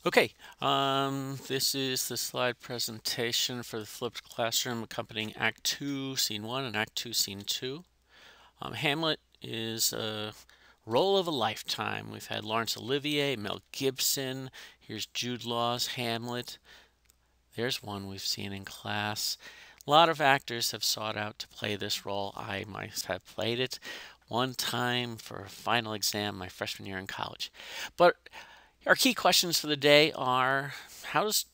Okay, this is the slide presentation for the flipped classroom accompanying Act 2, Scene 1 and Act 2, Scene 2. Hamlet is a role of a lifetime. We've had Laurence Olivier, Mel Gibson, here's Jude Law's Hamlet. There's one we've seen in class. A lot of actors have sought out to play this role. I myself have played it one time for a final exam my freshman year in college. But our key questions for the day are: how does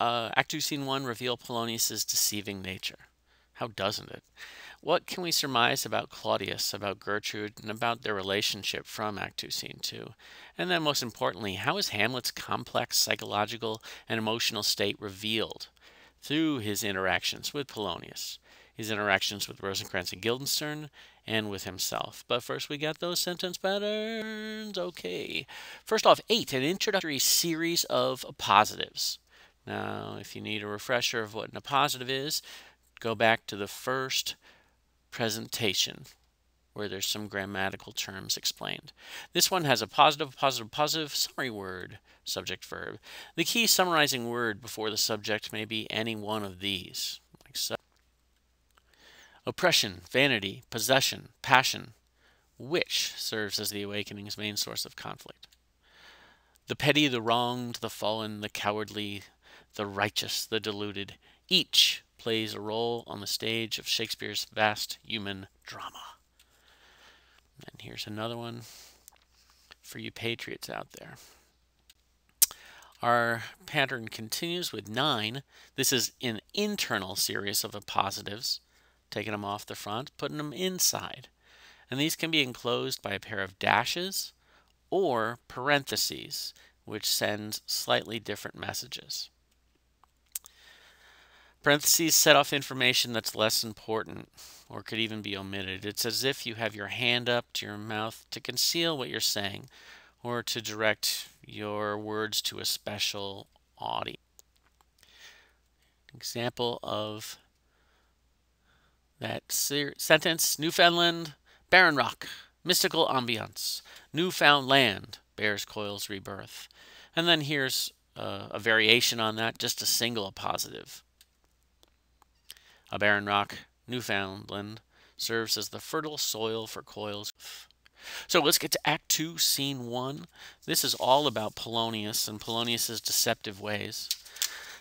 Act 2, Scene 1 reveal Polonius's deceiving nature? How doesn't it? What can we surmise about Claudius, about Gertrude, and about their relationship from Act 2, Scene 2? And then, most importantly, how is Hamlet's complex psychological and emotional state revealed through his interactions with Polonius, his interactions with Rosencrantz and Guildenstern, and with himself? But first, we got those sentence patterns. Okay. First off, 8, an introductory series of positives. Now, if you need a refresher of what a positive is, go back to the first presentation where there's some grammatical terms explained. This one has a positive, positive, positive summary word, subject, verb. The key summarizing word before the subject may be any one of these, like so. Oppression, vanity, possession, passion, which serves as the awakening's main source of conflict. The petty, the wronged, the fallen, the cowardly, the righteous, the deluded, each plays a role on the stage of Shakespeare's vast human drama. And here's another one for you patriots out there. Our pattern continues with 9. This is an internal series of positives, taking them off the front, putting them inside. And these can be enclosed by a pair of dashes or parentheses, which sends slightly different messages. Parentheses set off information that's less important or could even be omitted. It's as if you have your hand up to your mouth to conceal what you're saying or to direct your words to a special audience. Example of that sentence: Newfoundland, barren rock, mystical ambiance. Newfound land bears coil's rebirth. And then here's a variation on that, just a single positive. A barren rock, Newfoundland, serves as the fertile soil for coils. So let's get to Act 2, Scene 1. This is all about Polonius and Polonius's deceptive ways.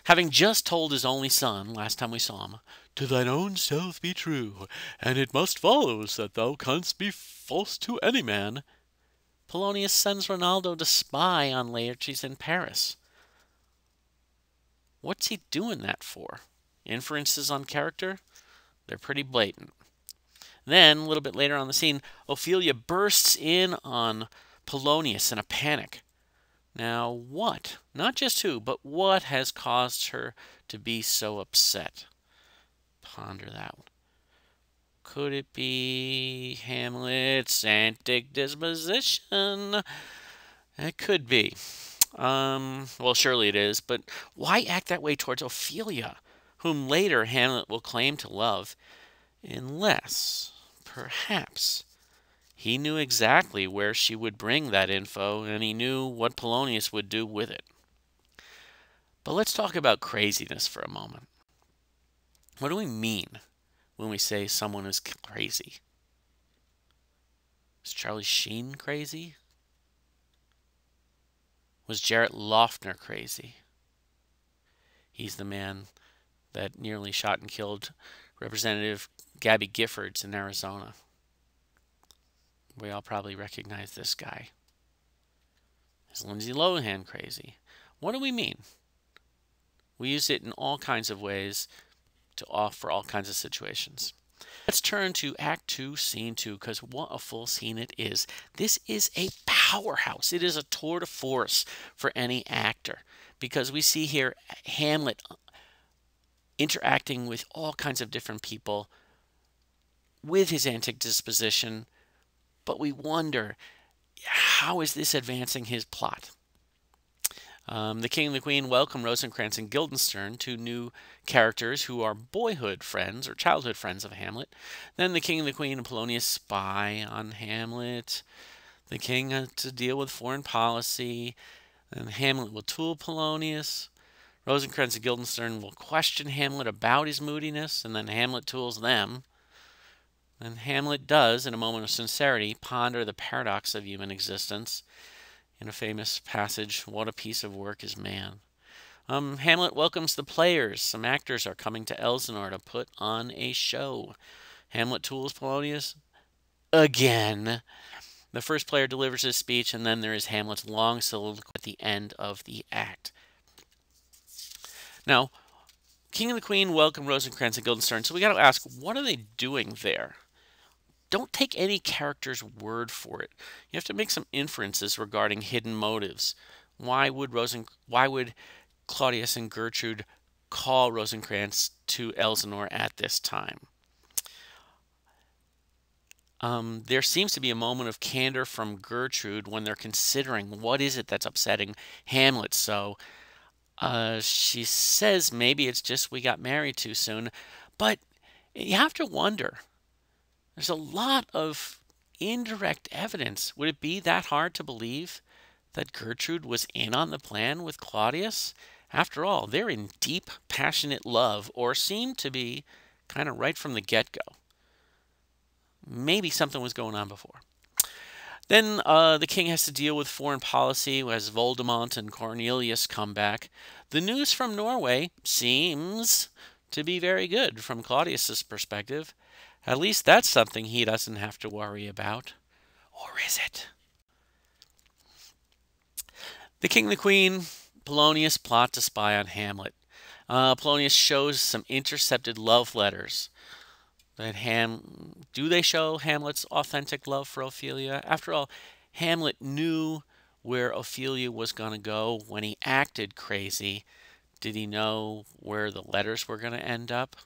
Having just told his only son, last time we saw him, "To thine own self be true, and it must follows that thou canst be false to any man," Polonius sends Ronaldo to spy on Laertes in Paris. What's he doing that for? Inferences on character? They're pretty blatant. Then, a little bit later on the scene, Ophelia bursts in on Polonius in a panic. Now, what, not just who, but what has caused her to be so upset? Ponder that one. Could it be Hamlet's antic disposition? It could be. Well, surely it is, but why act that way towards Ophelia, whom later Hamlet will claim to love, unless, perhaps, he knew exactly where she would bring that info, and he knew what Polonius would do with it. But let's talk about craziness for a moment. What do we mean when we say someone is crazy? Is Charlie Sheen crazy? Was Jarrett Loftner crazy? He's the man that nearly shot and killed Representative Gabby Giffords in Arizona. We all probably recognize this guy. Is Lindsay Lohan crazy? What do we mean? We use it in all kinds of ways to offer all kinds of situations. Let's turn to Act 2, Scene 2, because what a full scene it is. This is a powerhouse. It is a tour de force for any actor, because we see here Hamlet interacting with all kinds of different people with his antic disposition, but we wonder, how is this advancing his plot? The King and the Queen welcome Rosencrantz and Guildenstern, two new characters who are boyhood friends or childhood friends of Hamlet. Then the King and the Queen and Polonius spy on Hamlet. The King has to deal with foreign policy. And Hamlet will tool Polonius. Rosencrantz and Guildenstern will question Hamlet about his moodiness, and then Hamlet tools them. And Hamlet does, in a moment of sincerity, ponder the paradox of human existence. In a famous passage, what a piece of work is man. Hamlet welcomes the players. Some actors are coming to Elsinore to put on a show. Hamlet tools Polonius again. The first player delivers his speech, and then there is Hamlet's long soliloquy at the end of the act. Now, King and the Queen welcome Rosencrantz and Guildenstern, so we got to ask, what are they doing there? Don't take any character's word for it. You have to make some inferences regarding hidden motives. Why would Claudius and Gertrude call Rosencrantz to Elsinore at this time? There seems to be a moment of candor from Gertrude when they're considering what is it that's upsetting Hamlet. So she says maybe it's just we got married too soon. But you have to wonder. There's a lot of indirect evidence. Would it be that hard to believe that Gertrude was in on the plan with Claudius? After all, they're in deep, passionate love, or seem to be kind of right from the get-go. Maybe something was going on before. Then the king has to deal with foreign policy as Voldemort and Cornelius come back. The news from Norway seems to be very good from Claudius's perspective. At least that's something he doesn't have to worry about. Or is it? The king and the queen, Polonius, plot to spy on Hamlet. Polonius shows some intercepted love letters. Do they show Hamlet's authentic love for Ophelia? After all, Hamlet knew where Ophelia was going to go when he acted crazy. Did he know where the letters were going to end up?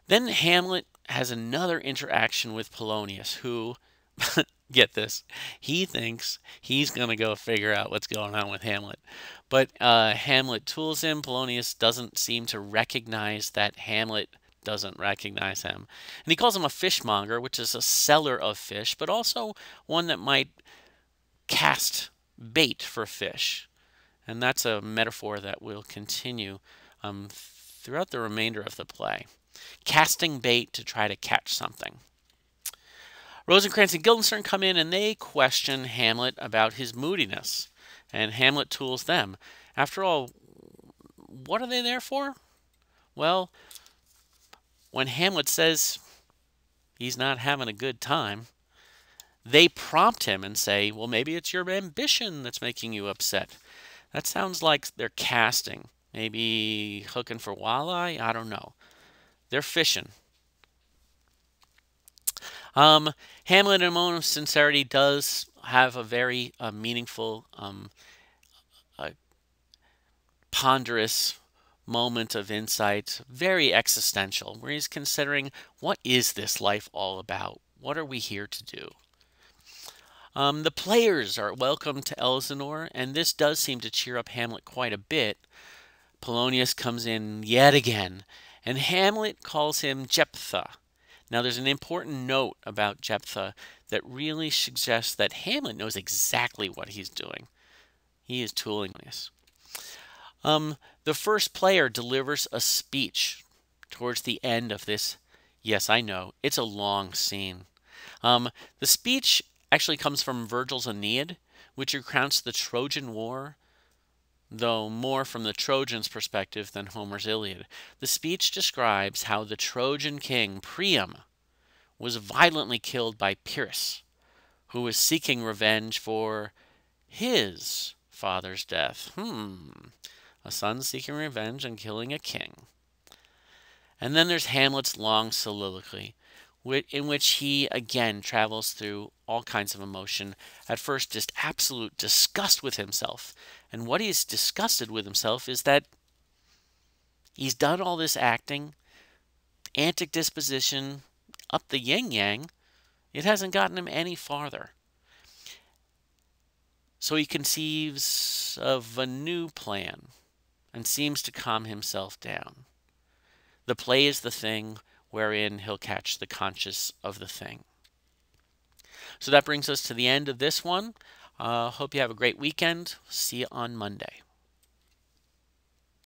Then Hamlet has another interaction with Polonius, who, get this, he thinks he's going to go figure out what's going on with Hamlet. But Hamlet tools him. Polonius doesn't seem to recognize that Hamlet doesn't recognize him. And he calls him a fishmonger, which is a seller of fish, but also one that might cast bait for fish. And that's a metaphor that will continue throughout the remainder of the play. Casting bait to try to catch something. Rosencrantz and Guildenstern come in and they question Hamlet about his moodiness. And Hamlet tools them. After all, what are they there for? Well, when Hamlet says he's not having a good time, they prompt him and say, well, maybe it's your ambition that's making you upset. That sounds like they're casting. Maybe hooking for walleye? I don't know. They're fishing. Hamlet, in a moment of sincerity, does have a very meaningful, ponderous moment of insight, very existential, where he's considering, what is this life all about? What are we here to do? The players are welcome to Elsinore, and this does seem to cheer up Hamlet quite a bit. Polonius comes in yet again, and Hamlet calls him Jephthah. Now, there's an important note about Jephthah that really suggests that Hamlet knows exactly what he's doing. He is tooling this. The first player delivers a speech towards the end of this. Yes, I know, it's a long scene. The speech actually comes from Virgil's Aeneid, which recounts the Trojan War, though more from the Trojans' perspective than Homer's Iliad. The speech describes how the Trojan king, Priam, was violently killed by Pyrrhus, who was seeking revenge for his father's death. A son seeking revenge and killing a king. And then there's Hamlet's long soliloquy, in which he again travels through all kinds of emotion. At first, just absolute disgust with himself. And what he's disgusted with himself is that he's done all this acting, antic disposition, up the yin-yang. It hasn't gotten him any farther. So he conceives of a new plan and seems to calm himself down. The play is the thing wherein he'll catch the conscience of the thing. So that brings us to the end of this one. Hope you have a great weekend. See you on Monday.